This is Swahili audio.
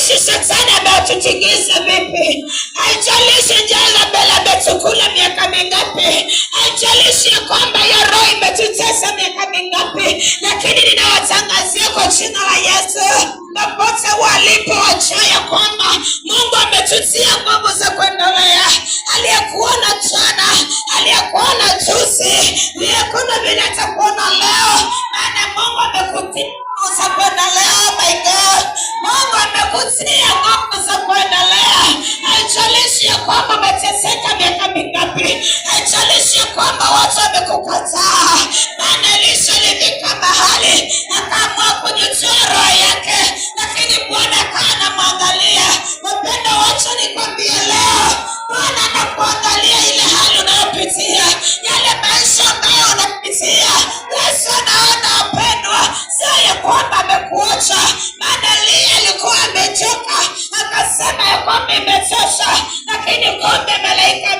haijalishi shetani ametutingiza vipi, haijalishi njala mbele ametukula miaka mingapi, haijalishi ya kwamba ya roho imetutesa miaka mingapi, lakini ninawatangazia kwa jina la Yesu, popote walipo wajue ya kwamba Mungu ametutia nguvu za kuendelea. Aliyekuona jana, aliyekuona juzi, aliyekuona vile atakuona leo, maana Mungu amekutia nguvu za kuendelea. My God, Mungu amekutia nguvu za kuendelea. Haijalishi ya kwamba umeteseka miaka mingapi, haijalishi ya kwamba watu wamekukataa, maana Elisha alifika mahali akaamua kujitoa roho yake, lakini Bwana anamwangalia. Wapenda, wacha nikwambie leo, Bwana anakuangalia ile hali unayopitia, yale maisha ambayo unapitia. Yesu anaona wapendwa, sio ya kwamba amekuacha, maana Elia alikuwa amechoka, akasema ya kwamba imetosha, lakini kumbe malaika